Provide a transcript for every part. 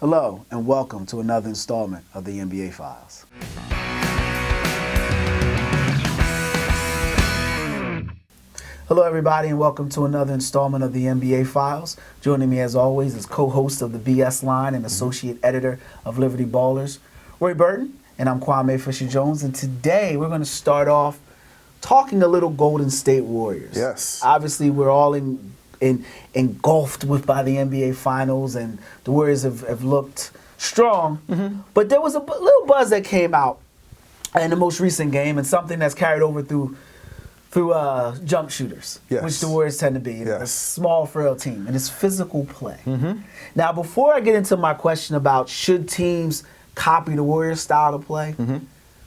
Hello, and welcome to another installment of the NBA Files. Hello, everybody, and welcome to another installment of the NBA Files. Joining me, as always, is co-host of the BS Line and associate editor of Liberty Ballers, Roy Burton, and I'm Kwame Fisher-Jones. And today, we're going to start off talking a little Golden State Warriors. Yes. Obviously, we're all engulfed by the NBA Finals, and the Warriors have looked strong. But there was a little buzz that came out in the most recent game, and something that's carried over through jump shooters, yes. which the Warriors tend to be. Yes. A small, frail team, and it's physical play. Now, before I get into my question about should teams copy the Warriors' style of play,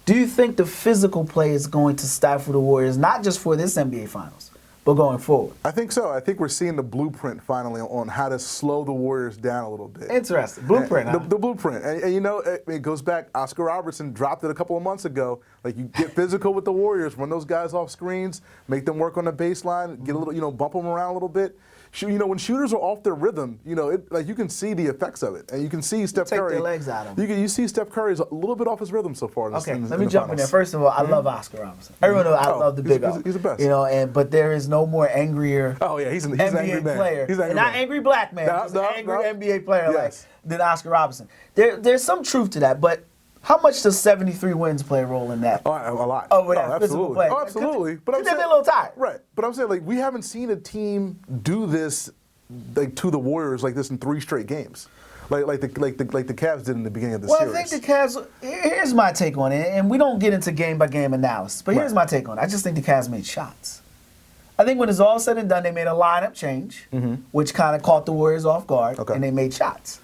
do you think the physical play is going to stifle the Warriors, not just for this NBA Finals, but going forward? I think so. I think we're seeing the blueprint finally on how to slow the Warriors down a little bit. Interesting. Blueprint, huh? The blueprint. And you know, it goes back, Oscar Robertson dropped it a couple of months ago. Like, you get physical with the Warriors, run those guys off screens, make them work on the baseline, get a little, bump them around a little bit. When shooters are off their rhythm, you can see the effects of it, and you can see Steph Curry. Take their legs out of them. You see Steph Curry's a little bit off his rhythm so far. Okay, let me jump in there. First of all, I love Oscar Robertson. Everyone knows I love the big O. He's the best. But there is no more angrier. Oh yeah, he's an NBA angry man. player, He's an angry and not man. angry black man. No, He's an angry NBA player Yes. than Oscar Robertson. There's some truth to that, but how much does 73 wins play a role in that? A lot. Over that physical absolutely. play. Oh, absolutely. But they've been a little tired. Right. But I'm saying, like, we haven't seen a team do this, like, to the Warriors like this in 3 straight games, like the Cavs did in the beginning of the series. Well, I think the Cavs. Here's my take on it, and we don't get into game by game analysis, but here's my take on it. I just think the Cavs made shots. I think when it's all said and done, they made a lineup change, which kind of caught the Warriors off guard, and they made shots.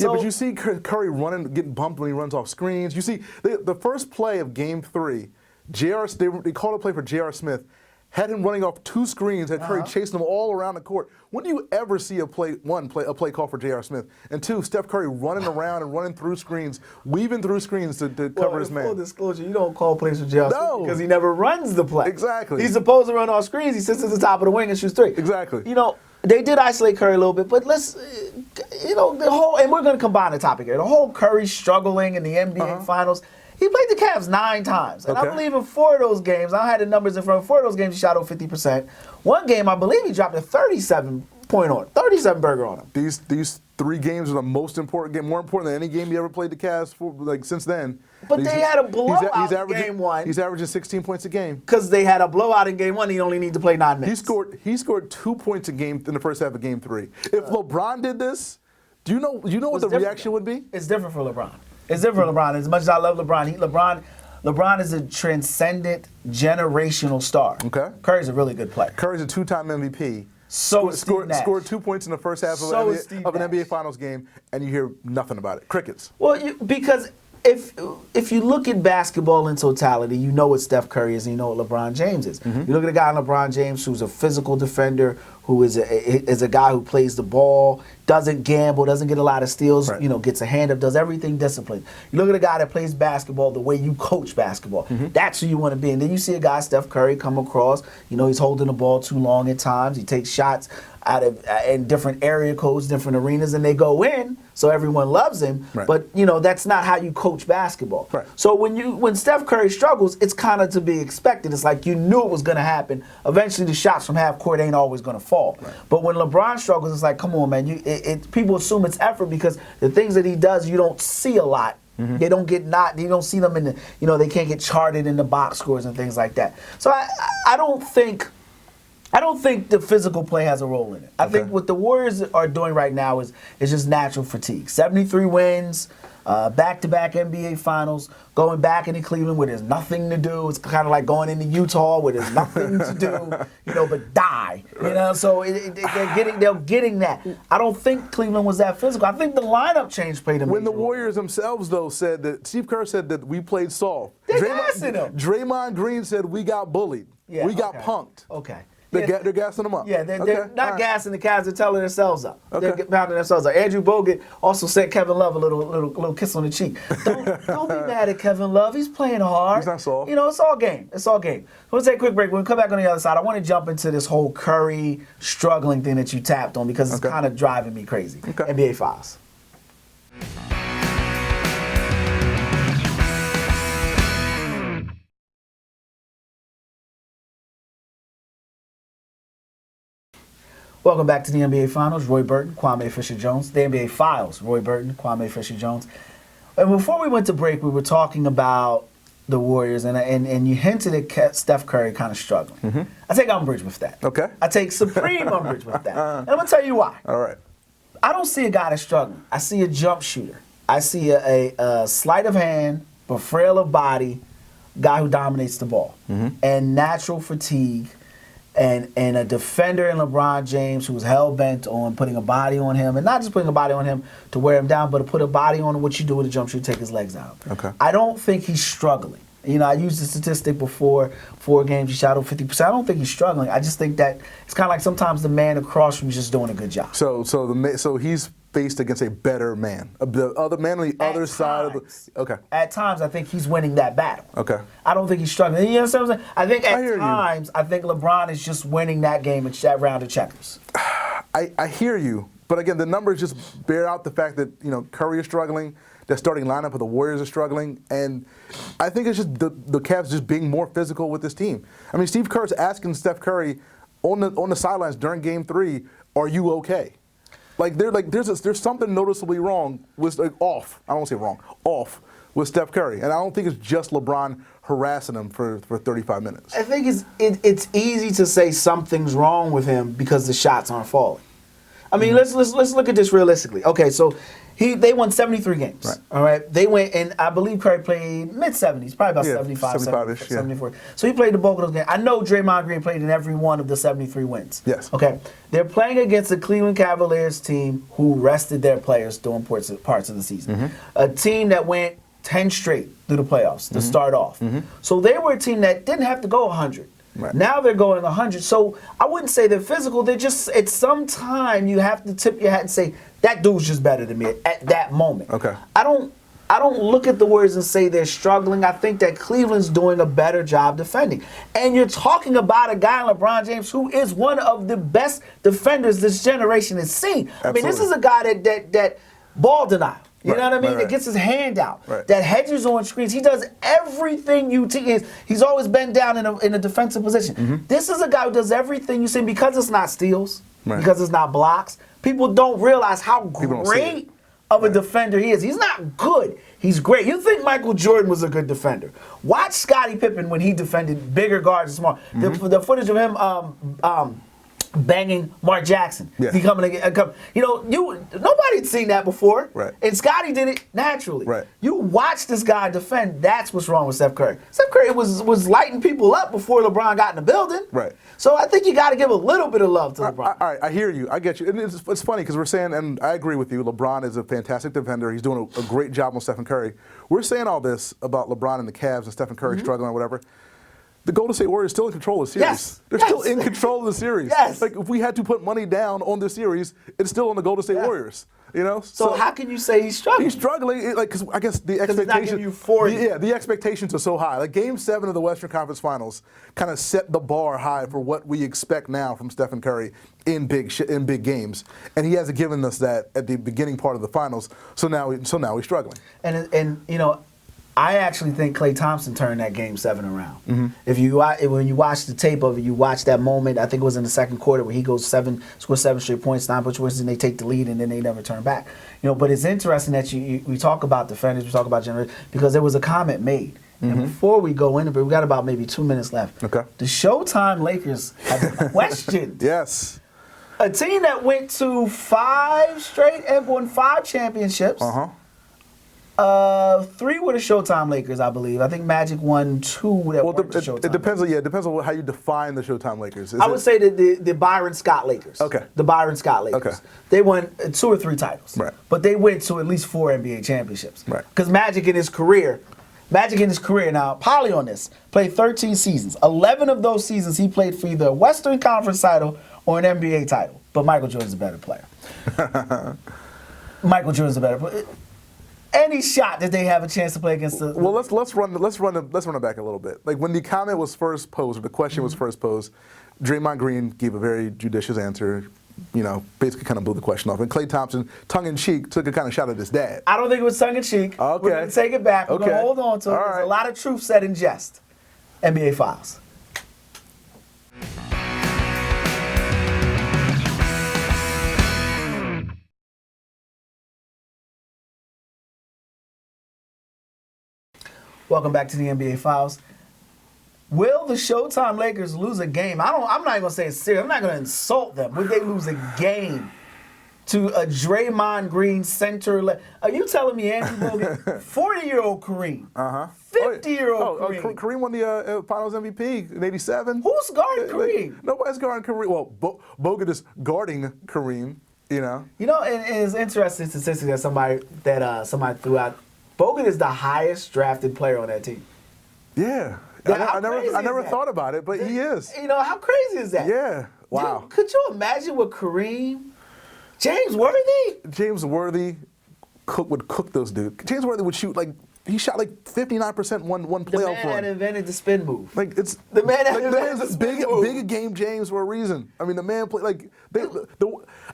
Yeah, but you see Curry running, getting bumped when he runs off screens. You see the first play of Game 3, they called a play for J.R. Smith, had him running off 2 screens, had Curry chasing him all around the court. When do you ever see a play call for J.R. Smith? And 2, Steph Curry running around and running through screens, weaving through screens to cover his man. Full disclosure, you don't call plays for J.R. Smith because he never runs the play. Exactly. He's supposed to run off screens. He sits at the top of the wing and shoots 3. Exactly. They did isolate Curry a little bit, but let's, the whole, and we're going to combine the topic here. The whole Curry struggling in the NBA Finals, he played the Cavs 9 times. And I believe in 4 of those games, I had the numbers in front of 4 of those games, he shot over 50%. One game, I believe he dropped a 37 burger on him. These 3 games are the most important game, more important than any game you ever played the Cavs for, like, since then. But they had a blowout in game 1. He's averaging 16 points a game. Because they had a blowout in game 1, he only needed to play 9 minutes. He scored 2 points a game in the first half of game 3. If LeBron did this, do you know what the reaction would be? It's different for LeBron. It's different for LeBron. As much as I love LeBron, LeBron is a transcendent generational star. Okay. Curry's a really good player. Curry's a 2-time MVP. Scored 2 points in the first half of an NBA Finals game, and you hear nothing about it. Crickets. Well, because if you look at basketball in totality, you know what Steph Curry is and you know what LeBron James is. You look at a guy like LeBron James who's a physical defender, who is a guy who plays the ball, doesn't gamble, doesn't get a lot of steals, gets a hand up, does everything disciplined. You look at a guy that plays basketball the way you coach basketball. That's who you want to be. And then you see a guy, Steph Curry, come across, he's holding the ball too long at times. He takes shots in different area codes, different arenas, and they go in, so everyone loves him. Right. But, that's not how you coach basketball. Right. So when Steph Curry struggles, it's kind of to be expected. It's like you knew it was going to happen. Eventually, the shots from half court ain't always going to fall. Right. But when LeBron struggles, it's like, come on, man. People assume it's effort because the things that he does, you don't see a lot. They don't get you don't see them in the, they can't get charted in the box scores and things like that. So I don't think the physical play has a role in it. I think what the Warriors are doing right now is just natural fatigue. 73 wins, back-to-back NBA Finals, going back into Cleveland where there's nothing to do. It's kind of like going into Utah where there's nothing to do, but die. So they're getting that. I don't think Cleveland was that physical. I think the lineup change played a major When the role. Warriors themselves, though, said that Steve Kerr said that we played soft. They're gassing them. Draymond Green said we got bullied. Yeah, we got punked. Okay. They're gassing them up. Yeah, they're not gassing the Cavs. They're telling themselves up. Okay. They're pounding themselves up. Andrew Bogut also sent Kevin Love a little kiss on the cheek. Don't be mad at Kevin Love. He's playing hard. He's not soft. It's all game. It's all game. We'll take a quick break. When we come back on the other side, I want to jump into this whole Curry struggling thing that you tapped on because it's kind of driving me crazy. NBA Files. Welcome back to the NBA Finals. Roy Burton, Kwame Fisher-Jones. The NBA Files. Roy Burton, Kwame Fisher-Jones. And before we went to break, we were talking about the Warriors, and you hinted at Steph Curry kind of struggling. Mm-hmm. I take umbrage with that. Okay. I take supreme umbrage with that. And I'm going to tell you why. All right. I don't see a guy that's struggling. I see a jump shooter. I see a sleight of hand, but frail of body, guy who dominates the ball. Mm-hmm. And natural fatigue. And a defender in LeBron James who's hell-bent on putting a body on him, and not just putting a body on him to wear him down, but to put a body on what you do with a jump shooter, take his legs out. Okay. I don't think he's struggling. You know, I used the statistic before, 4 games, he shot over 50%. I don't think he's struggling. I just think that it's kind of like sometimes the man across from you is just doing a good job. So he's faced against a better man, the other man on the other side of the. Okay. At times, I think he's winning that battle. Okay. I don't think he's struggling. You understand what I'm saying? I think I hear at times, I think LeBron is just winning that game in that round of checkers. I hear you, but again, the numbers just bear out the fact that Curry is struggling. The starting lineup of the Warriors are struggling, and I think it's just the Cavs just being more physical with this team. I mean, Steve Kerr's asking Steph Curry on the sidelines during Game 3, "Are you okay?" There's something noticeably wrong with off. I don't want to say wrong, off with Steph Curry, and I don't think it's just LeBron harassing him for 35 minutes. I think it's easy to say something's wrong with him because the shots aren't falling. I mean, let's look at this realistically. Okay, so they won 73 games. Right. All right, they went, and I believe Curry played mid-70s, probably about 75-ish, 74. So he played the bulk of those games. I know Draymond Green played in every one of the 73 wins. Yes. Okay, they're playing against the Cleveland Cavaliers team who rested their players during parts of the season. Mm-hmm. A team that went 10 straight through the playoffs to start off. Mm-hmm. So they were a team that didn't have to go 100. Right. Now they're going 100. So I wouldn't say they're physical. They're just, at some time, you have to tip your hat and say, that dude's just better than me at that moment. Okay. I don't look at the Warriors and say they're struggling. I think that Cleveland's doing a better job defending. And you're talking about a guy, LeBron James, who is one of the best defenders this generation has seen. Absolutely. I mean, this is a guy that ball denial. You know what I mean? Right. That gets his hand out. Right. That hedges on screens. He does everything he's always been down in a defensive position. Mm-hmm. This is a guy who does everything you see because it's not steals, Right. because it's not blocks. People don't realize how don't see great it. of a defender he is. He's not good. He's great. You think Michael Jordan was a good defender? Watch Scottie Pippen when he defended bigger guards and small. Mm-hmm. The footage of him banging Mark Jackson. Yeah. He nobody'd seen that before. Right. And Scottie did it naturally. Right. You watch this guy defend. That's what's wrong with Steph Curry. Steph Curry was lighting people up before LeBron got in the building. Right. So I think you got to give a little bit of love to LeBron. All right, I hear you. I get you. And it's funny because we're saying, and I agree with you, LeBron is a fantastic defender. He's doing a great job on Stephen Curry. We're saying all this about LeBron and the Cavs and Stephen Curry struggling or whatever. The Golden State Warriors are still in control of the series. Yes. They're still in control of the series. Yes. Like, if we had to put money down on the series, it's still on the Golden State Warriors. So how can you say he's struggling? He's struggling, because I guess the he's not expectations. giving you 40. The expectations are so high. Like Game 7 of the Western Conference Finals kind of set the bar high for what we expect now from Stephen Curry in big games, and he hasn't given us that at the beginning part of the finals. So now he's struggling. And I actually think Klay Thompson turned that Game 7 around. Mm-hmm. When you watch the tape of it, you watch that moment. I think it was in the second quarter where he scores 7 straight points, 9 points, and they take the lead, and then they never turn back. But it's interesting that we talk about defenders, we talk about generation, because there was a comment made. Mm-hmm. And before we go into it, we got about maybe 2 minutes left. Okay. The Showtime Lakers have questioned Yes. a team that went to 5 straight and won 5 championships. 3 were the Showtime Lakers, I believe. I think Magic won 2 that weren't the Showtime. It depends. It depends on how you define the Showtime Lakers. I would say the Byron Scott Lakers. Okay. The Byron Scott Lakers. Okay. They won 2 or 3 titles. Right. But they went to at least 4 NBA championships. Right. Because Magic in his career, now, Polly on this, played 13 seasons. 11 of those seasons he played for either a Western Conference title or an NBA title. But Michael Jordan's a better player. Michael Jordan's a better player. Any shot that they have a chance to play against the Well, let's run it back a little bit. Like when the comment was first posed, or the question was first posed, Draymond Green gave a very judicious answer. basically kind of blew the question off. And Klay Thompson, tongue-in-cheek, took a kind of shot at his dad. I don't think it was tongue-in-cheek. Okay. We're going to take it back. We're Okay. going to hold on to it. All There's right. a lot of truth said in jest. NBA Files. Welcome back to the NBA Files. Will the Showtime Lakers lose a game? I'm not even gonna say it's serious. I'm not gonna insult them. Would they lose a game to a Draymond Green center? Are you telling me Andrew Bogut, 40-year-old Kareem, 50-year-old Kareem? Kareem won the Finals MVP in '87. Who's guarding Kareem? Nobody's guarding Kareem. Well, Bogut is guarding Kareem. And it's interesting statistic that somebody threw out. Bogut is the highest drafted player on that team. Yeah. How I crazy never is that? thought about it, but he is. How crazy is that? Yeah. Wow. Dude, could you imagine what Kareem, James Worthy? James Worthy would cook those dudes. James Worthy would shoot he shot 59% one The playoff man that run. invented the spin move. It's The man that invented the spin move. big game James for a reason. I mean, the man played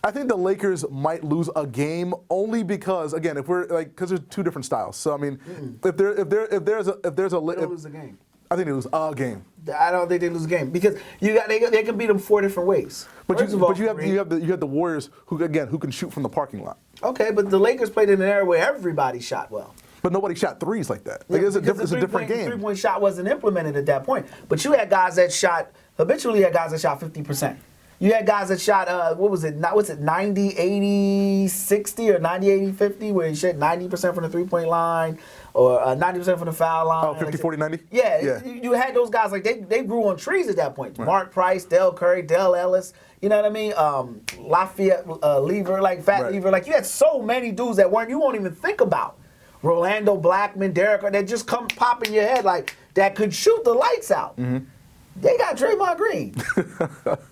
I think the Lakers might lose a game only because again, if we're because there's two different styles. So I mean, if there's a They don't lose a game. I think it was a game. I don't think they lose a game because they can beat them 4 different ways. But First of all, you have the Warriors who can shoot from the parking lot. Okay, but the Lakers played in an era where everybody shot well. But nobody shot threes like that. It's a different game. The 3-point shot wasn't implemented at that point. But you had guys that shot habitually. You had guys that shot 50%. You had guys that shot 90, 80, 60 or 90, 80, 50, where you shot 90% from the 3-point line or 90% from the foul line. Oh, 50, 40, 90? Yeah. You had those guys they grew on trees at that point. Right. Mark Price, Del Curry, Del Ellis. You know what I mean? Lafayette Lever, Fat Lever. You had so many dudes that you won't even think about. Rolando Blackman, Derek, that just come pop in your head that could shoot the lights out. Mm-hmm. They got Draymond Green.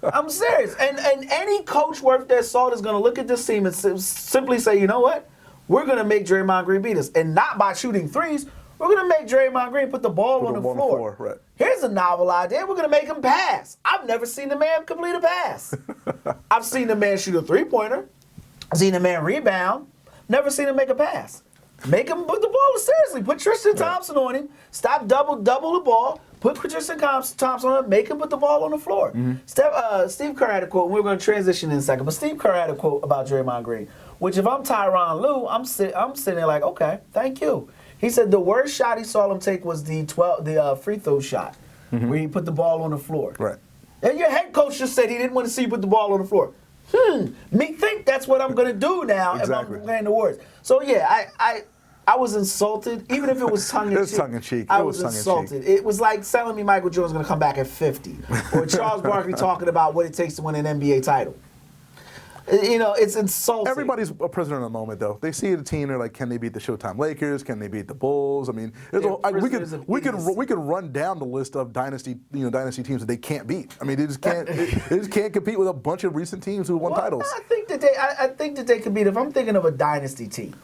I'm serious. And any coach worth their salt is going to look at this team and simply say, you know what? We're going to make Draymond Green beat us. And not by shooting threes. We're going to make Draymond Green put the ball on the floor. Right. Here's a novel idea. We're going to make him pass. I've never seen the man complete a pass. I've seen the man shoot a three-pointer. I've seen the man rebound. Never seen him make a pass. Make him put the ball seriously. Put Tristan Thompson on him. Stop double the ball. Put Tristan Thompson on him. Make him put the ball on the floor. Mm-hmm. Steve Kerr had a quote. We're going to transition in a second. But Steve Kerr had a quote about Draymond Green, which if I'm Tyronn Lue, I'm sitting there like, okay, thank you. He said the worst shot he saw him take was the free throw shot, where he put the ball on the floor. Right. And your head coach just said he didn't want to see you put the ball on the floor. Me think that's what I'm going to do now Exactly. if I'm playing the Warriors. So, yeah, I was insulted, even if it was tongue-in-cheek. It was tongue-in-cheek. I was insulted. It was like telling me Michael Jordan's going to come back at 50. Or Charles Barkley talking about what it takes to win an NBA title. It's insulting. Everybody's a prisoner in the moment, though. They see the team, they're like, can they beat the Showtime Lakers? Can they beat the Bulls? I mean, we could run down the list of dynasty teams that they can't beat. I mean, they just can't compete with a bunch of recent teams who won titles. I think that they could beat. If I'm thinking of a dynasty team,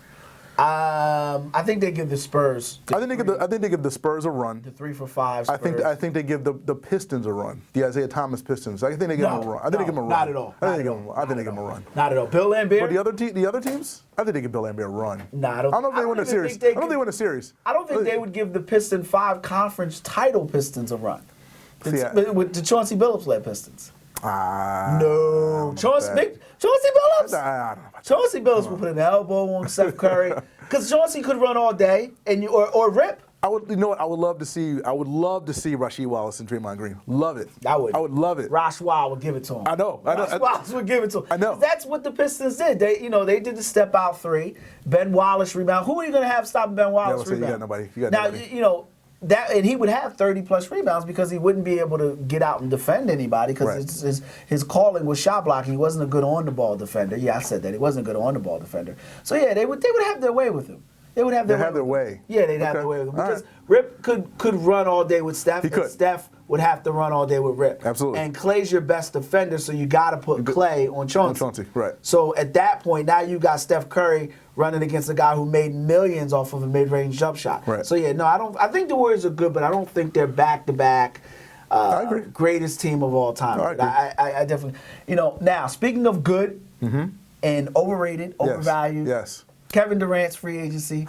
I think they give the Spurs. I think they give the Spurs a run. The 3 for 5 Spurs. I think they give the Pistons a run. The Isaiah Thomas Pistons. I think they give them a run. I think they give them a run. Not at all. I think they give them a run. Not at all. Bill Laimbeer. But the other teams, I think they give Bill Laimbeer a run. No, I don't know if they win a series. I don't think they win a series. I don't think they would give the Piston 5 conference title Pistons a run. With the Chauncey Billups-led Pistons. No. Chauncey Billups? I don't know about Chauncey Billups would put an elbow on Steph Curry. Because Chauncey could run all day or rip. I would love to see Rasheed Wallace and Draymond Green. Love it. I would love it. Rosh Wall would give it to him. I know. Rosh Wallace would give it to him. I know. That's what the Pistons did. They did the step out 3. Ben Wallace rebound. Who are you going to have stopping Ben Wallace rebound? You got nobody. Now, that, and he would have 30-plus rebounds because he wouldn't be able to get out and defend anybody because his calling was shot blocking. He wasn't a good on-the-ball defender. Yeah, I said that. He wasn't a good on-the-ball defender. So, yeah, they would have their way with him. They would have their way. Yeah, they'd have their way with him. Because Rip could run all day with Steph, and Steph would have to run all day with Rip. Absolutely. And Clay's your best defender, so you got to put Clay on Chauncey. Right. So at that point, now you got Steph Curry running against a guy who made millions off of a mid-range jump shot. Right. So yeah, no, I think the Warriors are good, but I don't think they're back-to-back. I agree. greatest team of all time. I agree. I definitely, now speaking of good and overrated, overvalued, Yes. Kevin Durant's free agency.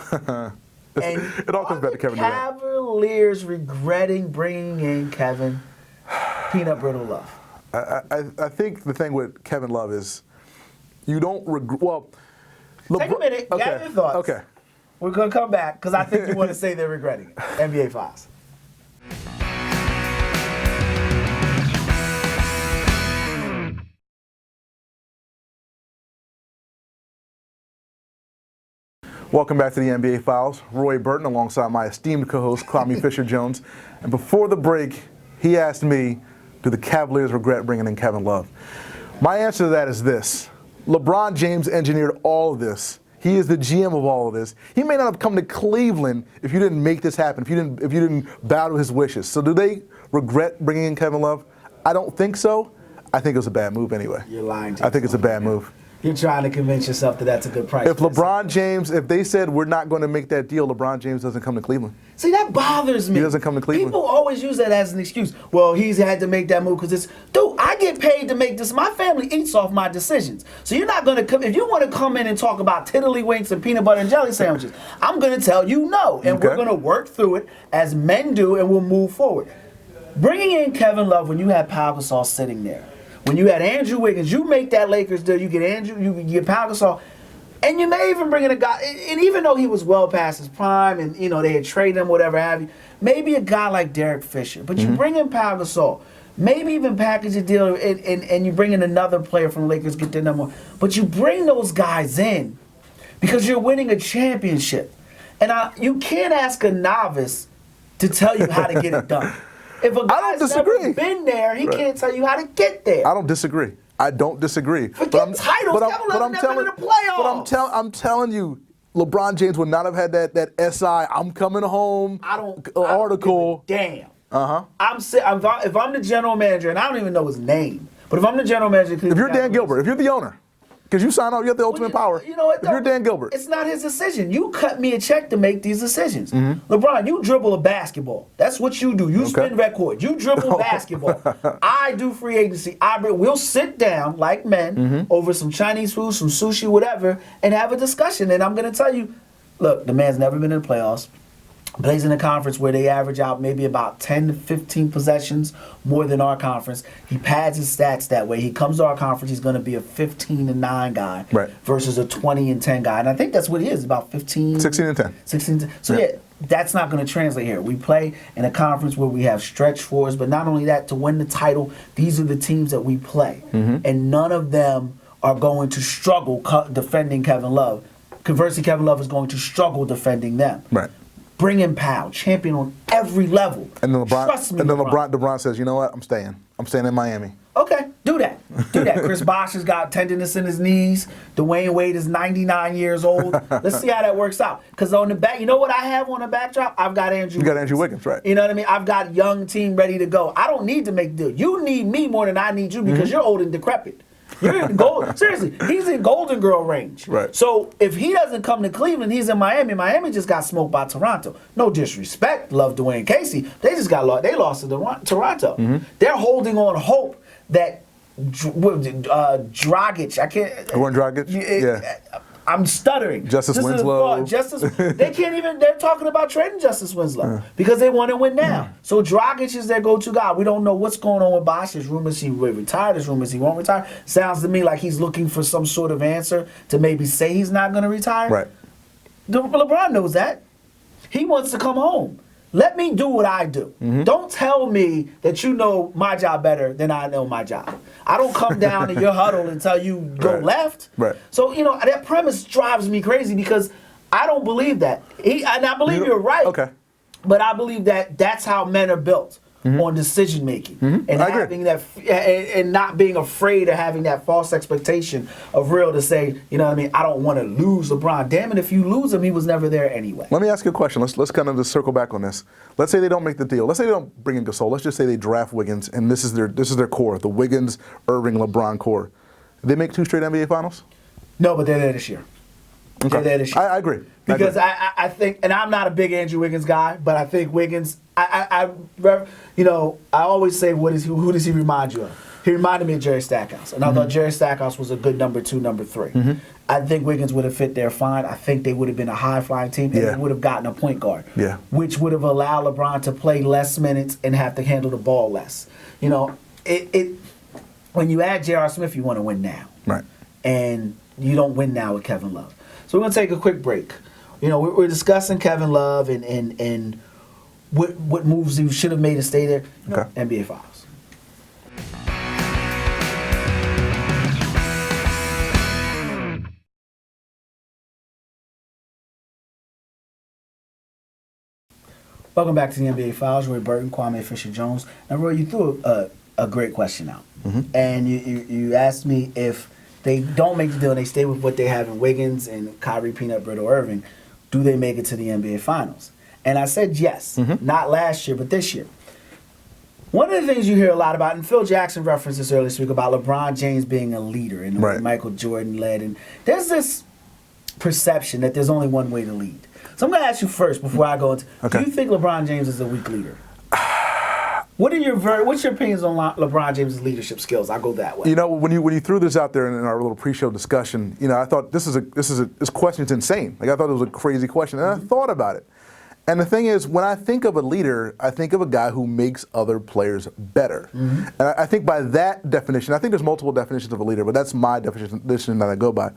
And It all comes back to Kevin Durant. Cavaliers regretting bringing in Kevin Peanut Brittle Love. I think the thing with Kevin Love is you don't regret. Well, Take a minute. Gather your thoughts. Okay. We're going to come back because I think you want to say they're regretting it. NBA Files. Welcome back to the NBA Files. Roy Burton alongside my esteemed co-host, Kwame Fisher-Jones. And before the break, he asked me, do the Cavaliers regret bringing in Kevin Love? My answer to that is this. LeBron James engineered all of this. He is the GM of all of this. He may not have come to Cleveland if you didn't make this happen, if you didn't bow to his wishes. So do they regret bringing in Kevin Love? I don't think so. I think it was a bad move anyway. You're lying to I think it's a bad move. You're trying to convince yourself that that's a good price. If LeBron James, if they said we're not going to make that deal, LeBron James doesn't come to Cleveland. See, that bothers me. He doesn't come to Cleveland. People always use that as an excuse. Well, he's had to make that move because it's, dude, I get paid to make this. My family eats off my decisions. So you're not going to come, if you want to come in and talk about tiddlywinks and peanut butter and jelly sandwiches, I'm going to tell you no. And we're going to work through it as men do and we'll move forward. Bringing in Kevin Love when you had Pau Gasol sitting there, when you had Andrew Wiggins, you make that Lakers deal, you get Pau Gasol, and you may even bring in a guy, and even though he was well past his prime and, they had traded him, whatever have you, maybe a guy like Derek Fisher, but you bring in Pau Gasol, maybe even package a deal and you bring in another player from the Lakers, get their number one, but you bring those guys in because you're winning a championship. And you can't ask a novice to tell you how to get it done. If a guy's never been there, he can't tell you how to get there. I don't disagree. Forget titles. Kevin Love's never been in the playoffs. But I'm telling you, LeBron James would not have had that SI I'm coming home article. Damn. If I'm the general manager, and I don't even know his name, but if I'm the general manager, if you're Dan Gilbert, if you're the owner, because you sign off, you have the ultimate power. You know what? If you're Dan Gilbert, it's not his decision. You cut me a check to make these decisions. LeBron, you dribble a basketball. That's what you do. You spin record. You dribble basketball. I do free agency. We'll sit down like men over some Chinese food, some sushi, whatever, and have a discussion. And I'm going to tell you, look, the man's never been in the playoffs. Plays in a conference where they average out maybe about 10 to 15 possessions more than our conference. He pads his stats that way. He comes to our conference, he's going to be a 15-9 guy versus a 20-10 guy. And I think that's what he is, about 15. 16 and 10. 16. So yeah, that's not going to translate here. We play in a conference where we have stretch fours, but not only that, to win the title, these are the teams that we play. And none of them are going to struggle defending Kevin Love. Conversely, Kevin Love is going to struggle defending them. Right. Bring in Powell, champion on every level. And then LeBron, Trust me, LeBron says, you know what? I'm staying. I'm staying in Miami. Okay, do that. Do that. Chris Bosh has got tenderness in his knees. Dwayne Wade is 99 years old. Let's see how that works out. Because on the back, you know what I have on the backdrop? I've got Andrew. You got Andrew Wiggins, right? You know what I mean? I've got young team ready to go. I don't need to make the deal. You need me more than I need you because you're old and decrepit. You're in gold. Seriously, he's in Golden Girl range. Right. So if he doesn't come to Cleveland, he's in Miami. Miami just got smoked by Toronto. No disrespect, love Dwayne Casey. They just got lost. They lost to Toronto. They're holding on hope that Dragic. I can't. Goran Dragic. Yeah. I'm stuttering. Justice Winslow. They can't even. They're talking about trading Justice Winslow because they want to win now. So Dragic is their go-to guy. We don't know what's going on with Bosh. There's rumors he will retire. There's rumors he won't retire. Sounds to me like he's looking for some sort of answer to maybe say he's not going to retire. Right. LeBron knows that. He wants to come home. Let me do what I do. Don't tell me that you know my job better than I know my job. I don't come down to your huddle and tell you go left. Right. So, that premise drives me crazy because I don't believe that. And I believe you're right. Okay. But I believe that that's how men are built. On decision making and having that and not being afraid of having that false expectation of real to say, I don't want to lose LeBron. Damn it, if you lose him, he was never there anyway. Let me ask you a question. Let's kind of just circle back on this. Let's say they don't make the deal. Let's say they don't bring in Gasol. Let's just say they draft Wiggins and this is their core, the Wiggins, Irving, LeBron core. They make 2 straight NBA finals? No, but they're there this year. Okay. They're there to shoot. I agree. Because I think, and I'm not a big Andrew Wiggins guy, but I think Wiggins, I always say, who does he remind you of? He reminded me of Jerry Stackhouse, and I thought Jerry Stackhouse was a good number 2, number 3. I think Wiggins would have fit there fine. I think they would have been a high-flying team, and they would have gotten a point guard, which would have allowed LeBron to play less minutes and have to handle the ball less. You know, when you add J.R. Smith, you want to win now, right? And you don't win now with Kevin Love. So we're gonna take a quick break. You know, we're discussing Kevin Love and what moves he should have made to stay there. NBA Files. Welcome back to the NBA Files. Roy Burton, Kwame Fisher-Jones. Now, Roy, you threw a great question out. And you asked me if they don't make the deal and they stay with what they have in Wiggins and Kyrie Peanut Brittle Irving, do they make it to the NBA Finals? And I said yes. Not last year, but this year. One of the things you hear a lot about, and Phil Jackson referenced this earlier this week, about LeBron James being a leader and Michael Jordan led. And there's this perception that there's only one way to lead. So I'm going to ask you first before I go into, do you think LeBron James is a weak leader? What's your opinions on LeBron James' leadership skills? I'll go that way. You know, when you threw this out there in our little pre-show discussion, you know, I thought this question's insane. Like, I thought it was a crazy question, and I thought about it. And the thing is, when I think of a leader, I think of a guy who makes other players better. And I think by that definition, I think there's multiple definitions of a leader, but that's my definition that I go by.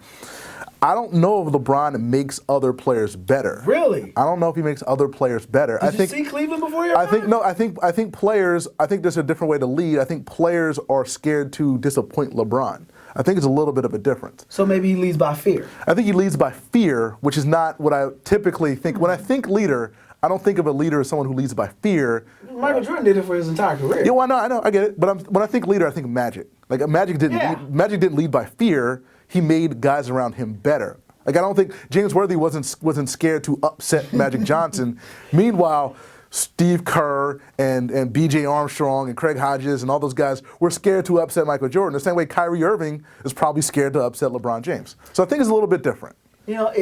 I don't know if LeBron makes other players better. Really? I don't know if he makes other players better. Did you see Cleveland before your time? I think players, I think there's a different way to lead. I think players are scared to disappoint LeBron. I think it's a little bit of a difference. So maybe he leads by fear. I think he leads by fear, which is not what I typically think. When I think leader, I don't think of a leader as someone who leads by fear. Michael Jordan did it for his entire career. Yeah, well, I know, I get it. But when I think leader, I think Magic. Like, Magic didn't lead by fear. He made guys around him better. Like, I don't think James Worthy wasn't scared to upset Magic Johnson. Meanwhile, Steve Kerr and B.J. Armstrong and Craig Hodges and all those guys were scared to upset Michael Jordan. The same way Kyrie Irving is probably scared to upset LeBron James. So I think it's a little bit different. You know,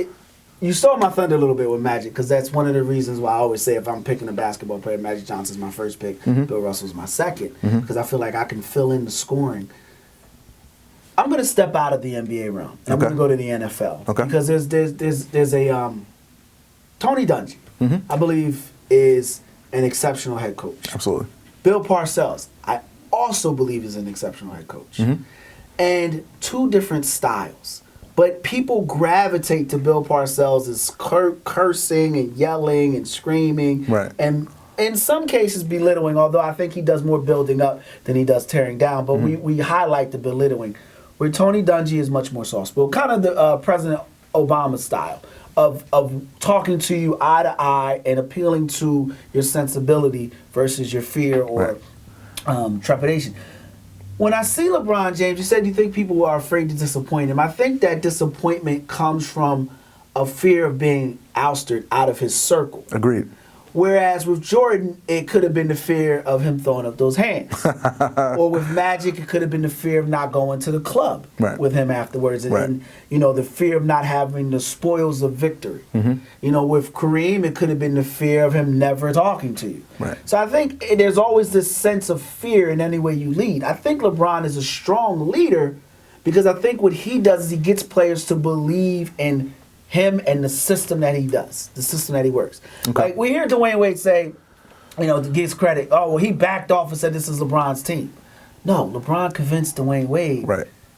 you stole my thunder a little bit with Magic, because that's one of the reasons why I always say if I'm picking a basketball player, Magic Johnson's my first pick, Bill Russell's my second, because I feel like I can fill in the scoring. I'm going to step out of the NBA realm. And I'm going to go to the NFL. Because there's a Tony Dungy, I believe, is an exceptional head coach. Absolutely. Bill Parcells, I also believe, is an exceptional head coach. And two different styles. But people gravitate to Bill Parcells' cursing and yelling and screaming. And in some cases belittling, although I think he does more building up than he does tearing down. But we highlight the belittling. Where Tony Dungy is much more soft-spoken, kind of the President Obama style of talking to you eye to eye and appealing to your sensibility versus your fear or trepidation. When I see LeBron James, you said you think people are afraid to disappoint him. I think that disappointment comes from a fear of being ousted out of his circle. Agreed. Whereas with Jordan, it could have been the fear of him throwing up those hands. Or with Magic, it could have been the fear of not going to the club with him afterwards. And then, the fear of not having the spoils of victory. You know, with Kareem, it could have been the fear of him never talking to you. So I think there's always this sense of fear in any way you lead. I think LeBron is a strong leader because I think what he does is he gets players to believe in him and the system that he does, the system that he works. Like, we hear Dwayne Wade say, gives credit, oh, well, he backed off and said this is LeBron's team. No, LeBron convinced Dwayne Wade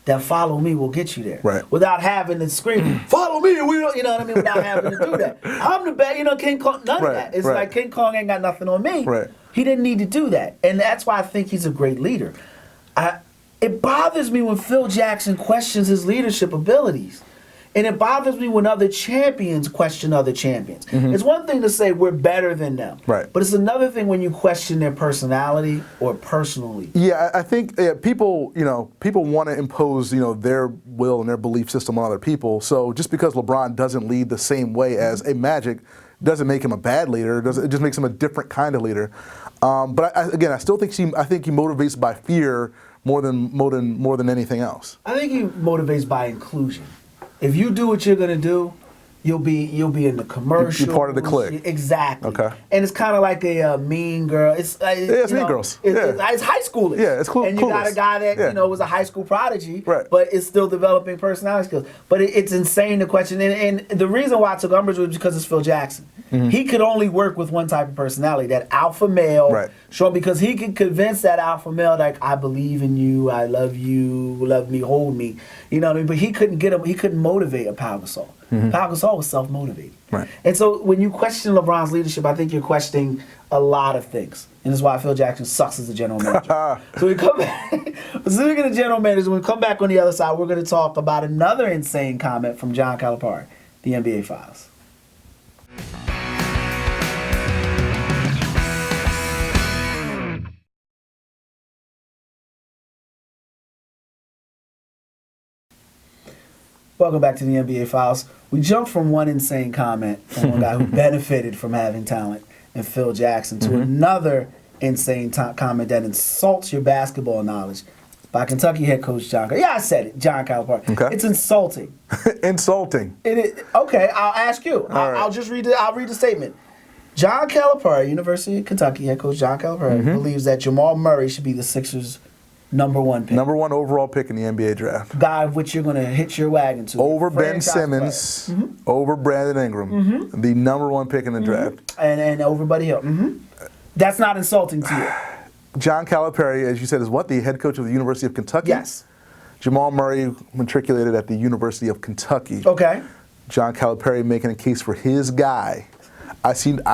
that follow me will get you there. Without having to scream, follow me, we don't, you know what I mean, without having to do that. I'm the bad, King Kong, none of that. It's like King Kong ain't got nothing on me. He didn't need to do that. And that's why I think he's a great leader. It bothers me when Phil Jackson questions his leadership abilities. And it bothers me when other champions question other champions. It's one thing to say we're better than them. But it's another thing when you question their personality or personally. Yeah, I think people want to impose, their will and their belief system on other people. So just because LeBron doesn't lead the same way as a Magic doesn't make him a bad leader. It just makes him a different kind of leader. But I still think he motivates by fear more than anything else. I think he motivates by inclusion. If you do what you're going to do, You'll be in the commercial. You're part of the clique. Exactly. Okay. And it's kind of like a Mean Girl. It's Mean Girls. It's high schoolers. Yeah, it's cool. And you got a guy that was a high school prodigy, right, but is still developing personality skills. But it's insane to question. And the reason why I took umbrage was because it's Phil Jackson. Mm-hmm. He could only work with one type of personality, that alpha male. Right. Sure, because he could convince that alpha male, like, I believe in you, I love you, love me, hold me. You know what I mean? But he couldn't get him. He couldn't motivate a Pau Gasol. Mm-hmm. Pau Gasol was self-motivated. Right. And so when you question LeBron's leadership, I think you're questioning a lot of things. And that's why Phil Jackson sucks as a general manager. So we come back. Speaking of general managers, when we come back on the other side, we're going to talk about another insane comment from John Calipari, the NBA Files. Welcome back to the NBA Files. We jumped from one insane comment from one guy who benefited from having talent in Phil Jackson to another insane comment that insults your basketball knowledge by Kentucky head coach John Calipari. Yeah, I said it, John Calipari. Okay. It's insulting. Insulting. Okay, I'll ask you. I'll just read it. I'll read the statement. John Calipari, University of Kentucky head coach John Calipari, believes that Jamal Murray should be the Sixers' #1 pick. #1 overall pick in the NBA draft. Guy of which you're going to hitch your wagon to. Over Ben Simmons, over Brandon Ingram, the #1 pick in the draft. And over Buddy Hield. That's not insulting to you. John Calipari, as you said, is what? The head coach of the University of Kentucky? Yes. Jamal Murray matriculated at the University of Kentucky. Okay. John Calipari making a case for his guy. I don't see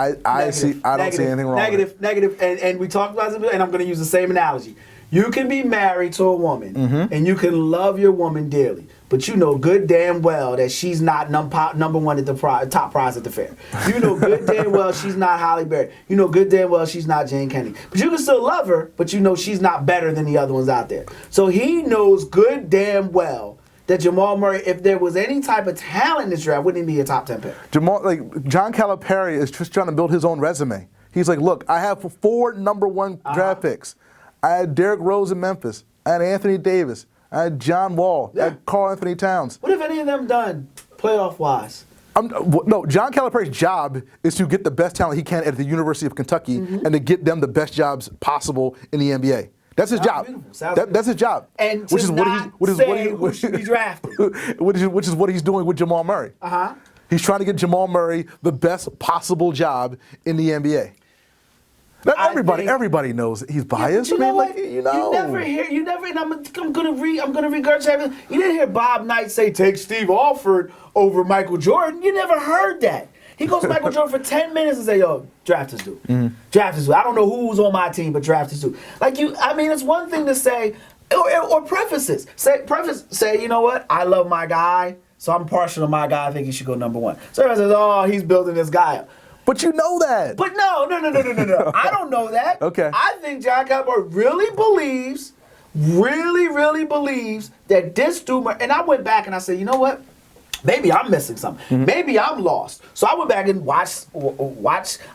anything wrong with it. Negative. And we talked about this, and I'm going to use the same analogy. You can be married to a woman, and you can love your woman dearly, but you know good damn well that she's not #1 at the top prize at the fair. You know good damn well she's not Halle Berry. You know good damn well she's not Jane Kennedy. But you can still love her, but you know she's not better than the other ones out there. So he knows good damn well that Jamal Murray, if there was any type of talent in this draft, wouldn't even be a top 10 pick. John Calipari is just trying to build his own resume. He's like, look, I have 4 #1 draft picks. I had Derrick Rose in Memphis. I had Anthony Davis. I had John Wall. I had Karl Anthony Towns. What have any of them done playoff-wise? No, John Calipari's job is to get the best talent he can at the University of Kentucky and to get them the best jobs possible in the NBA. That's his job. That's his job. And which is what he should be drafted. Which is what he's doing with Jamal Murray. He's trying to get Jamal Murray the best possible job in the NBA. Everybody knows he's biased. You never hear. And I'm gonna regurgitate. You didn't hear Bob Knight say take Steve Alford over Michael Jordan. You never heard that. He goes to Michael Jordan for 10 minutes and say, "Yo, draft this dude. Draft this dude. I don't know who's on my team, but draft this dude." It's one thing to say, or prefaces. Say, you know what? I love my guy, so I'm partial to my guy. I think he should go #1. So everyone says, "Oh, he's building this guy up." But you know that. But no. I don't know that. Okay. I think John Calipari really believes that this dude, and I went back and I said, you know what? Maybe I'm missing something. Maybe I'm lost. So I went back and watched.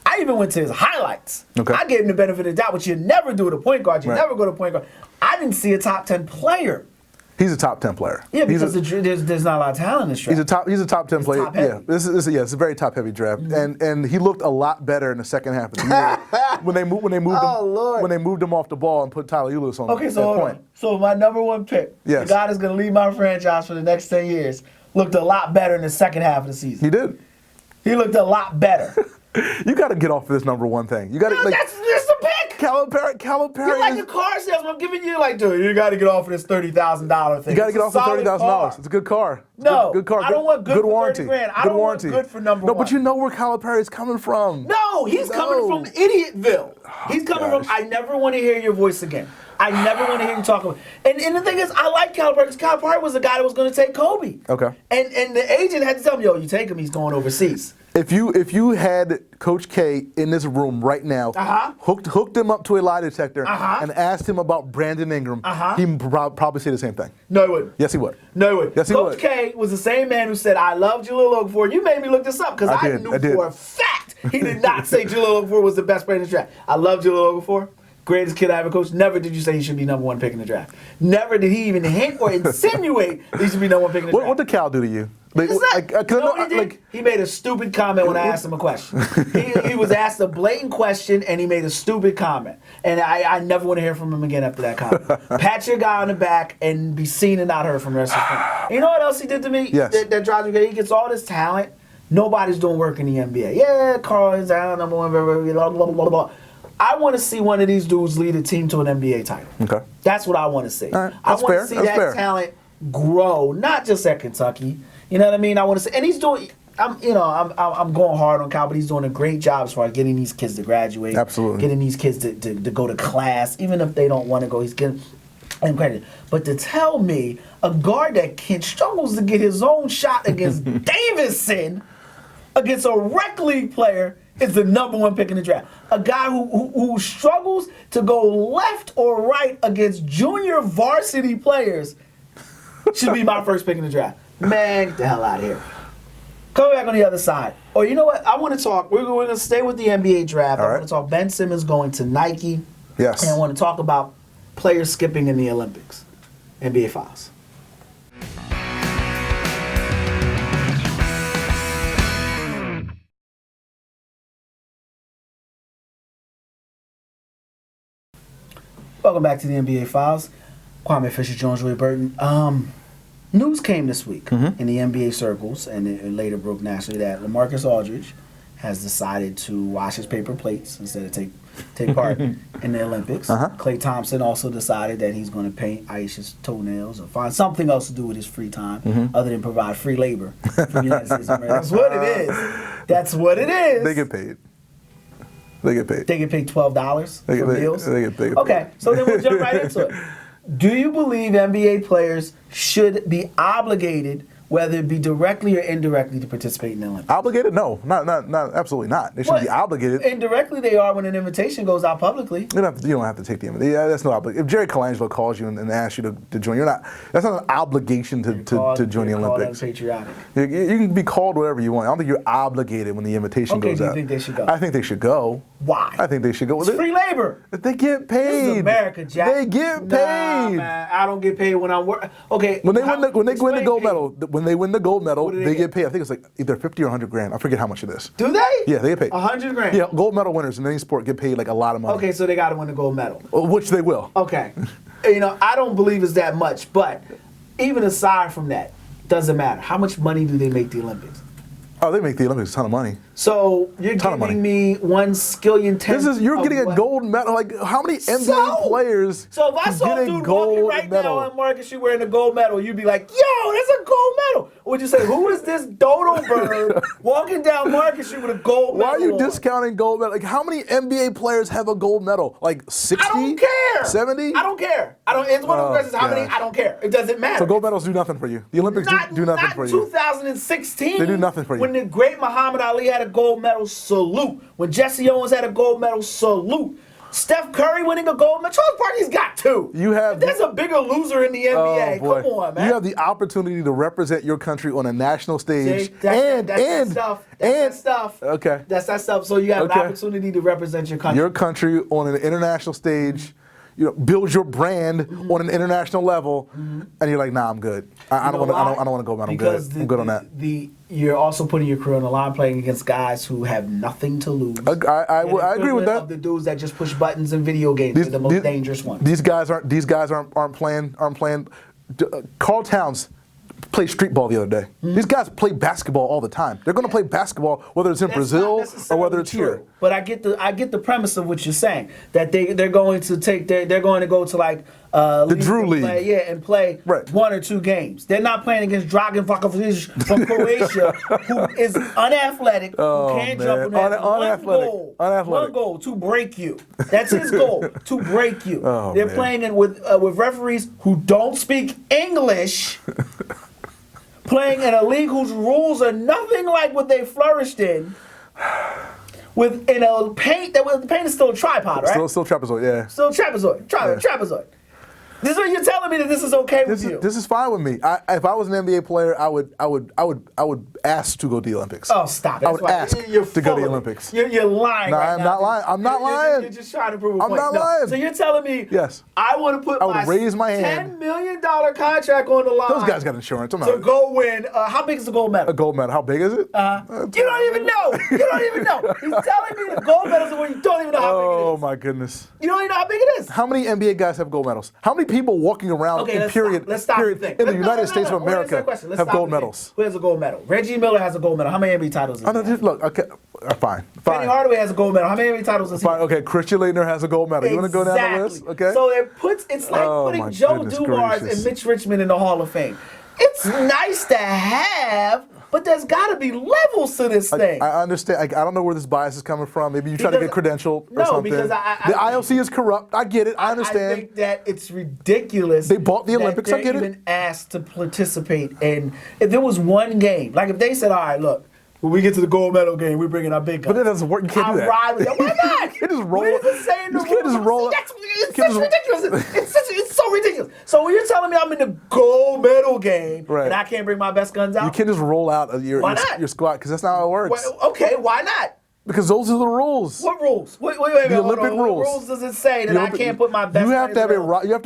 I even went to his highlights. Okay. I gave him the benefit of the doubt, which you never do with a point guard. You Right. never go to point guard. I didn't see a top 10 player. He's a top 10 player. Yeah, because there's not a lot of talent in this draft. He's a top 10 player. top heavy. Yeah, it's a very top heavy draft, and he looked a lot better in the second half of the year when they moved him off the ball and put Tyler Ulis on. Okay, so hold on. So my #1 pick, Yes. the guy that's going to lead my franchise for the next 10 years, looked a lot better in the second half of the season. He did. He looked a lot better. You got to get off of this #1 thing. You got to. That's the pick. Calipari. You're like a car salesman. I'm giving you dude, you got to get off of this $30,000 thing. You got to get off of $30,000. car. It's a good car. No, good car. I don't want good for warranty. $30,000. I don't want good for #1. No, but you know where Calipari is coming from. No, he's coming from Idiotville. He's coming from, I never want to hear your voice again. I never want to hear you talk about it. And the thing is, I like Calipari because Calipari was the guy that was going to take Kobe. Okay. And the agent had to tell him, yo, you take him, he's going overseas. If you had Coach K in this room right now, hooked him up to a lie detector, and asked him about Brandon Ingram, he'd probably say the same thing. No, he wouldn't. Yes, he would. No, he wouldn't. Yes, he Coach would. K was the same man who said, I love Jahlil Okafor. You made me look this up because I knew for a fact he did not say Jahlil Okafor was the best player in the draft. I love Jahlil Okafor. Greatest kid I ever coached. Never did you say he should be #1 pick in the draft. Never did he even hint or insinuate he should be #1 pick in the draft. What did Cal do to you? Like, It's not. like, You know what he did? He made a stupid comment when I asked him a question. he was asked a blatant question, and he made a stupid comment. And I never want to hear from him again after that comment. Pat your guy on the back and be seen and not heard from the rest of the family. You know what else he did to me? Yes. That drives me crazy. He gets all this talent. Nobody's doing work in the NBA. Yeah, Carl is out, number one, blah, blah, blah, blah. I want to see one of these dudes lead a team to an NBA title. Okay. That's what I want to see. All right. I want fair. to see That's that fair. talent grow, not just at Kentucky. You know what I mean? I want to see, and he's doing. I'm going hard on Cal, but he's doing a great job as far as getting these kids to graduate. Absolutely. Getting these kids to go to class, even if they don't want to go. He's getting them credit. But to tell me a guard that struggles to get his own shot against Davidson, against a rec league player, is the number one pick in the draft. A guy who struggles to go left or right against junior varsity players should be my first pick in the draft. Man, get the hell out of here. Coming back on the other side. Or you know what? I want to talk. We're going to stay with the NBA draft. All I right. want to talk Ben Simmons going to Nike. Yes. And I want to talk about players skipping in the Olympics. NBA Files. Welcome back to the NBA Files. Kwame Fisher, Jones, Joey Burton. News came this week in the NBA circles, and it later broke nationally, that LaMarcus Aldridge has decided to wash his paper plates instead of take part in the Olympics. Klay Thompson also decided that he's going to paint Aisha's toenails or find something else to do with his free time other than provide free labor for the United States of America. That's what it is. That's what it is. They get paid. They get paid. They get paid $12 for meals? They get paid. Okay, so then we'll jump right into it. Do you believe NBA players should be obligated, whether it be directly or indirectly, to participate in the Olympics? Obligated? No, not absolutely not. They shouldn't be obligated. Indirectly, they are when an invitation goes out publicly. You don't have to take the invitation. Yeah, that's no obligation. If Jerry Colangelo calls you and asks you to join, that's not an obligation to join the Olympics. Patriotic. You can be called whatever you want. I don't think you're obligated when the invitation goes out. Do you think they should go? I think they should go. Why? I think they should go. It's free labor. They get paid. This is America, Jack. They get paid. Nah, man, I don't get paid when I'm working. Okay. When they win the gold medal, do they they get? get paid. I think it's like either 50 or 100 grand. I forget how much it is. Do they? Yeah, they get paid. 100 grand. Yeah, gold medal winners in any sport get paid like a lot of money. Okay, so they got to win the gold medal. Which they will. Okay. I don't believe it's that much, but even aside from that, doesn't matter. How much money do they make the Olympics? Oh, they make the Olympics a ton of money. So you're giving me 1 skillion tenth. You're getting a gold medal. Like, how many NBA players? So if I saw a dude walking right now on Market Street wearing a gold medal, you'd be like, "Yo, that's a gold medal." Or would you say, "Who is this dodo bird walking down Market Street with a gold medal?" Why are you on? discounting gold medal? Like, how many NBA players have a gold medal? Like 60? I don't care. 70? I don't care. It's one of those questions. How many? I don't care. It doesn't matter. So gold medals do nothing for you. The Olympics do nothing for you. Not 2016. They do nothing for you. When the great Muhammad Ali had a gold medal, salute. When Jesse Owens had a gold medal, salute. Steph Curry winning a gold medal. Charles Barkley's got 2. There's a bigger loser in the NBA. Oh, come on, man. You have the opportunity to represent your country on a national stage. See, that's that stuff. That's that stuff. Okay. That's that stuff. So you have an opportunity to represent your country. Your country on an international stage. Build your brand on an international level, and you're like, nah, I'm good. I don't want to go, man. I'm good. I'm good on that. You're also putting your career on the line, playing against guys who have nothing to lose. I agree with that. Of the dudes that just push buttons in video games, are the most dangerous ones. These guys aren't playing. Carl Towns played street ball the other day. These guys play basketball all the time. They're going to play basketball whether it's in Brazil or whether it's here. But I get the premise of what you're saying, that they're going to go to like the Drew League, and play 1 or 2 games. They're not playing against Dragan Vlahovic from Croatia, who is unathletic, who can't jump on one goal to break you. That's his goal, to break you. They're playing with referees who don't speak English. Playing in a league whose rules are nothing like what they flourished in, in a paint the paint is still a tripod, right? Still trapezoid, yeah. Still trapezoid, trapezoid. This is what you're telling me that this is okay with you. This is fine with me. If I was an NBA player, I would ask to go to the Olympics. Oh, stop! I would ask to go to the Olympics. You're lying. No, right I'm now. not lying. I'm not lying. You're just trying to prove a I'm point. not lying. So you're telling me? Yes. I want to put would raise my hand. $10 million contract on the line. Those guys got insurance. I'm to not. go win. How big is the gold medal? A gold medal. How big is it? You don't even know. You don't even know. He's telling me the gold medal is when you don't even know how big it is. Oh my goodness. You don't even know how big it is. How many NBA guys have gold medals? How many people walking around in period in the United States of America have gold medals? Who has a gold medal? Reggie Miller has a gold medal. How many NBA titles does he have? Look, okay, fine. Kenny Hardaway has a gold medal. How many NBA titles does he have? Fine, okay, Christian Laettner has a gold medal. You want to go down the list? Okay. So it's like putting Joe Dumars and Mitch Richmond in the Hall of Fame. It's nice to have, but there's got to be levels to this thing. I understand. I don't know where this bias is coming from. Maybe you try to get credentialed or something. No, because the IOC is corrupt. I get it. I understand. I think that it's ridiculous. They bought the Olympics. I get it. They're even asked to participate. And if there was one game, like if they said, all right, look, when we get to the gold medal game, we bring in our big guns. But that doesn't work. You can't do that. Ride with that. Why not? You can't just roll. What is it saying? You can't just roll. It's such ridiculous. It's so ridiculous. So when you're telling me I'm in the gold medal game and I can't bring my best guns out, you can't just roll out your squad because that's not how it works. Well, okay, why not? Because those are the rules. What rules? Wait, the Olympic rules. What rules does it say that I can't put my best? You have to have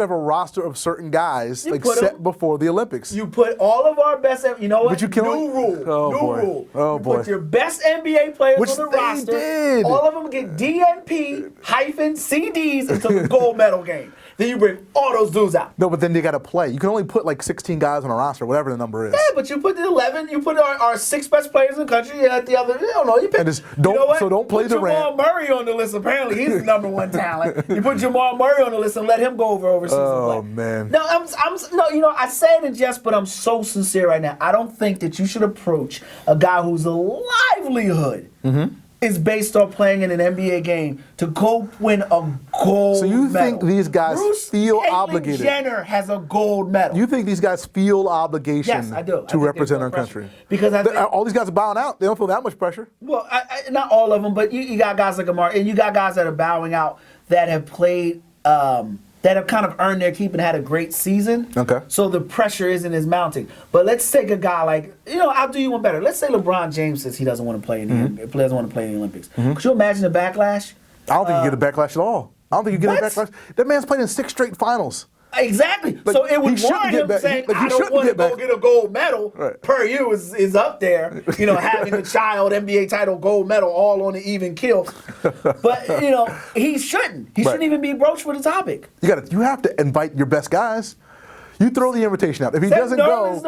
a roster of certain guys set before the Olympics. You put all of our best. You know what? But you can't. New rule. Oh New boy. rule. Oh you boy. Put your best NBA players Which on the they roster. did. All of them get DNP-CDs until the gold medal game. Then you bring all those dudes out. No, but then they got to play. You can only put like 16 guys on a roster, whatever the number is. Yeah, but you put the 11. You put our 6 best players in the country. And at the other, you don't know. You pick. And don't play Durant. Jamal Murray on the list. Apparently, he's the number one talent. You put Jamal Murray on the list and let him go overseas and play. Oh man. No, I say it in jest, but I'm so sincere right now. I don't think that you should approach a guy whose livelihood is based on playing in an NBA game to go win a gold medal. So you think these guys feel obligated? Jenner has a gold medal. You think these guys feel obligation yes, I do. to represent our country? Because all these guys are bowing out. They don't feel that much pressure. Well, not all of them, but you got guys like Amar, and you got guys that are bowing out that have played, that have kind of earned their keep and had a great season. Okay. So the pressure isn't as mounting. But let's take a guy like, I'll do you one better. Let's say LeBron James says he doesn't want to play in the doesn't want to play in the Olympics. Could you imagine the backlash? I don't think you get a backlash at all. I don't think you get a backlash. That man's played in 6 straight finals. Exactly. So it would warrant him saying, I don't want to go get a gold medal. Right. Per you is up there, having a child NBA title gold medal all on the even kill. But, he shouldn't. He shouldn't even be broached for the topic. You have to invite your best guys. You throw the invitation out. If he doesn't go, he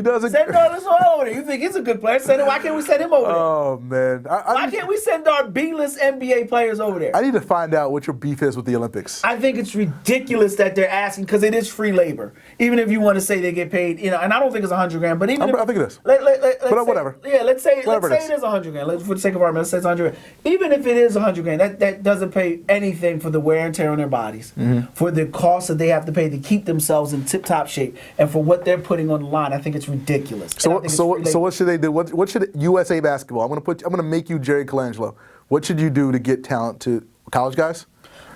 doesn't. Send Nerlens Noel over there. You think he's a good player? Why can't we send him over there? Oh man, why can't we send our B-list NBA players over there? I need to find out what your beef is with the Olympics. I think it's ridiculous that they're asking because it is free labor. Even if you want to say they get paid, and I don't think it's $100,000, but even I think it is. But whatever. Yeah, let's say it is $100,000. For the sake of argument, let's say it's $100,000. Even if it is $100,000, that doesn't pay anything for the wear and tear on their bodies, for the cost that they have to pay to keep themselves in tip-top shape. And for what they're putting on the line, I think it's ridiculous. So what should they do? What should USA basketball? I'm gonna make you Jerry Colangelo. What should you do to get talent to college guys?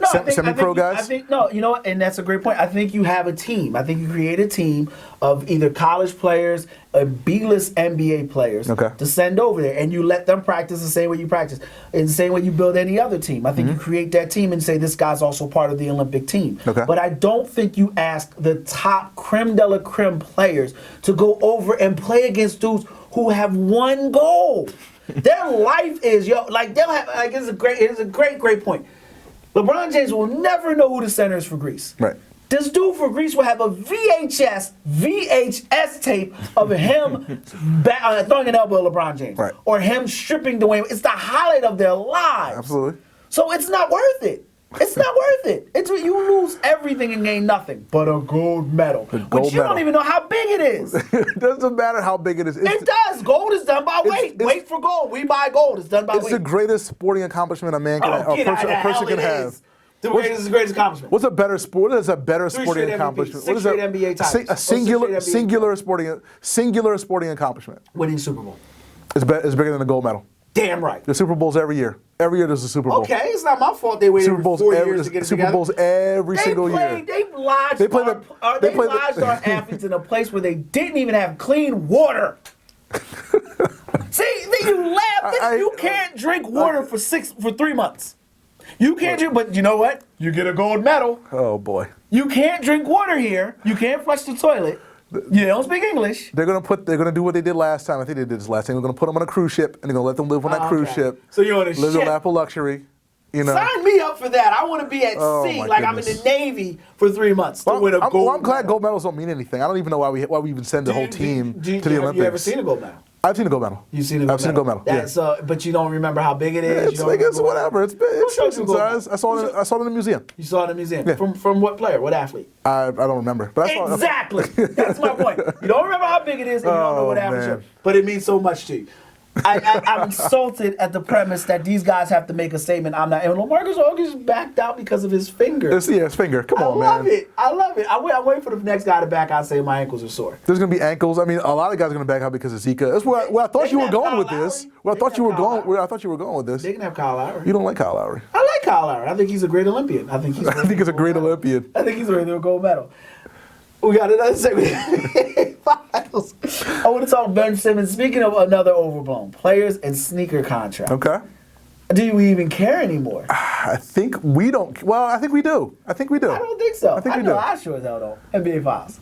No, Semi-pro guys? And that's a great point. I think you have a team. I think you create a team of either college players or B-list NBA players to send over there, and you let them practice the same way you practice, and the same way you build any other team. I think you create that team and say this guy's also part of the Olympic team. Okay. But I don't think you ask the top creme de la creme players to go over and play against dudes who have one goal. Their life is it's a great point. LeBron James will never know who the center is for Greece. Right. This dude for Greece will have a VHS tape of him throwing an elbow at LeBron James. Right. Or him stripping Dwayne. It's the highlight of their lives. Absolutely. So it's not worth it. It's not worth it. You lose everything and gain nothing but a gold medal. Which you don't even know how big it is. It doesn't matter how big it is. It does. Gold is done by weight. Weight for gold. We buy gold. It's done by weight. It's the greatest sporting accomplishment a man can a person can have. The greatest accomplishment. What's a better sport? What is a better sporting accomplishment? What is that? NBA titles. A singular sporting accomplishment. Winning Super Bowl. It's bigger than a gold medal. Damn right. The Super Bowls every year. Every year there's a Super Bowl. Okay, it's not my fault they waited Super Bowls 4 years to get it Super together. Bowls every single year. They lodged our athletes in a place where they didn't even have clean water. See, then you laugh. You can't drink water for 3 months. You can't drink, but you know what? You get a gold medal. Oh boy. You can't drink water here. You can't flush the toilet. You don't speak English. They're gonna do what they did last time. I think they did this last time. They're gonna put them on a cruise ship and they're gonna let them live on that cruise ship. So you're on a live ship. in lap of luxury. You know. Sign me up for that. I want to be at sea, like I'm in the Navy for 3 months to win a gold medal. I'm glad gold medals don't mean anything. I don't even know why we even send the whole team to the Olympics. Have you ever seen a gold medal? I've seen a gold medal. You've seen a gold medal? I've seen a gold medal. That's, but you don't remember how big it is? It's like, it's whatever. It's big. I saw it in the museum. You saw it in the museum? Yeah. From what player? What athlete? I don't remember. But I saw exactly. That's my point. You don't remember how big it is and you don't know what athlete, but it means so much to you. I'm insulted at the premise that these guys have to make a statement. I'm not. And LaMarcus Aldridge backed out because of his finger. His finger. Come on, man. I love it. I'm waiting for the next guy to back out and say my ankles are sore. There's going to be ankles. I mean, a lot of guys are going to back out because of Zika. That's where I thought you were going with this. I thought you were going with this. They can have Kyle Lowry. You don't like Kyle Lowry. I like Kyle Lowry. I think he's a great Olympian. I think he's a great Olympian. I think he's worthy of a gold medal. We got another segment. Files. I want to talk Ben Simmons. Speaking of another overblown, players and sneaker contract. Okay. Do we even care anymore? I think we don't. Well, I think we do. I think we do. I don't think so. I think we do. I sure as hell don't. NBA Files.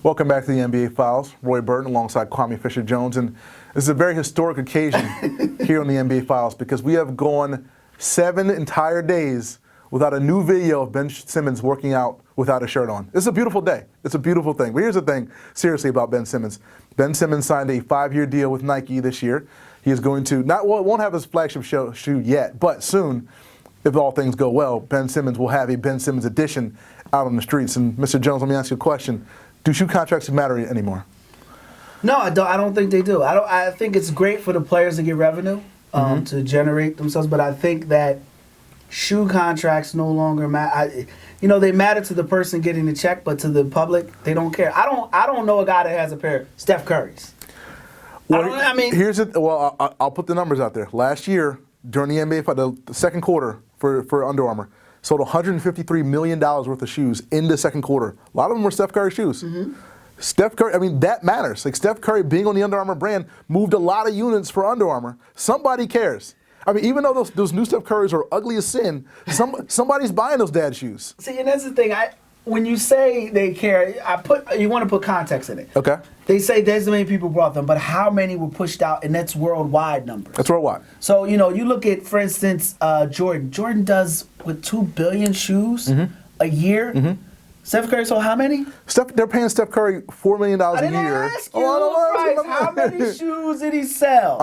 Welcome back to the NBA Files. Roy Burton alongside Kwame Fisher-Jones. And this is a very historic occasion here on the NBA Files because we have gone 7 entire days without a new video of Ben Simmons working out without a shirt on. It's a beautiful day. It's a beautiful thing. But here's the thing, seriously, about Ben Simmons. Ben Simmons signed a 5-year deal with Nike this year. He is going to, won't have his flagship shoe yet, but soon, if all things go well, Ben Simmons will have a Ben Simmons edition out on the streets. And Mr. Jones, let me ask you a question. Do shoe contracts matter anymore? No, I don't think they do. I think it's great for the players to get revenue, to generate themselves. But I think that shoe contracts no longer matter. They matter to the person getting the check, but to the public, they don't care. I don't know a guy that has a pair of Steph Curry's. Well, I'll put the numbers out there. Last year during the NBA, the second quarter for Under Armour, sold $153 million worth of shoes in the second quarter. A lot of them were Steph Curry shoes. Mm-hmm. Steph Curry, that matters. Like Steph Curry being on the Under Armour brand moved a lot of units for Under Armour. Somebody cares. Even though those new Steph Currys are ugly as sin, somebody's buying those dad shoes. See, and that's the thing. When you say they care, you want to put context in it. Okay. They say there's many people brought them, but how many were pushed out? And that's worldwide numbers. That's worldwide. So, you look at, for instance, Jordan. Jordan does, 2 billion shoes a year? Mm-hmm. Steph Curry sold how many? They're paying Steph Curry $4 million a year. Ask you, how many shoes did he sell?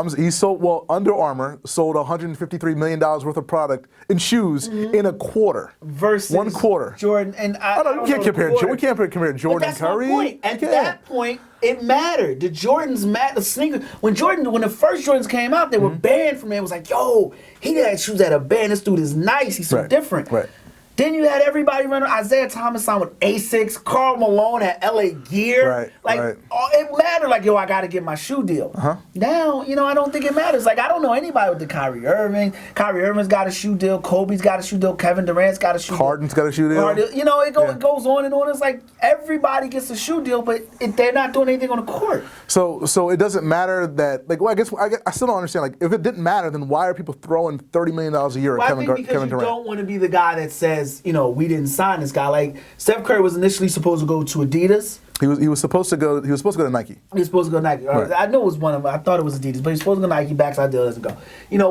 Under Armour sold $153 million worth of product in shoes in a quarter. Versus 1 quarter. Jordan and we can't compare Jordan and Curry. My point. At that point, it mattered. The Jordans the sneakers. When the first Jordans came out, they were banned from it. It was like, yo, he had shoes that are banned. This dude is nice. He's so different. Right. Then you had everybody running. Isaiah Thomas signed with Asics. Karl Malone had LA Gear. Right. It mattered. Like, yo, I got to get my shoe deal. Uh-huh. Now, I don't think it matters. Like, I don't know anybody with the Kyrie Irving. Kyrie Irving's got a shoe deal. Kobe's got a shoe deal. Kevin Durant's got a shoe deal. Harden's got a shoe deal. It goes on and on. It's like everybody gets a shoe deal, but they're not doing anything on the court. So it doesn't matter that. I still don't understand. Like, if it didn't matter, then why are people throwing $30 million a year at Kevin Durant? Because you don't want to be the guy that says, we didn't sign this guy. Like Steph Curry was initially supposed to go to Adidas. He was supposed to go to Nike. He was supposed to go to Nike. Right. I know it was one of them. I thought it was Adidas, but he's supposed to go to Nike. Backside deal doesn't go.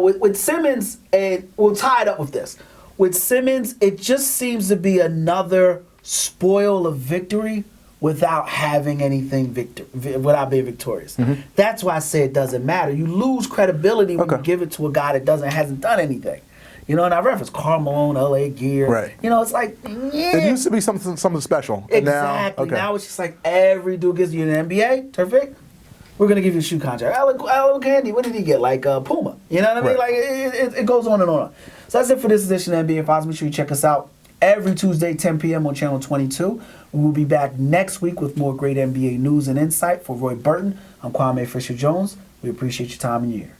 With Simmons, and we'll tie it up with this. With Simmons, it just seems to be another spoil of victory without having anything without being victorious. Mm-hmm. That's why I say it doesn't matter. You lose credibility when you give it to a guy that hasn't done anything. And I reference Karl Malone, LA Gear. Right. It's like, yeah. It used to be something special. Exactly. Now it's just like every dude gives you an NBA. Terrific. We're going to give you a shoe contract. Alan Candy, what did he get? Like Puma. You know what I mean? Right. Like, it goes on and on. So that's it for this edition of NBA Files. Make sure you check us out every Tuesday, 10 p.m. on Channel 22. We will be back next week with more great NBA news and insight. For Roy Burton, I'm Kwame Fisher-Jones. We appreciate your time and your ear.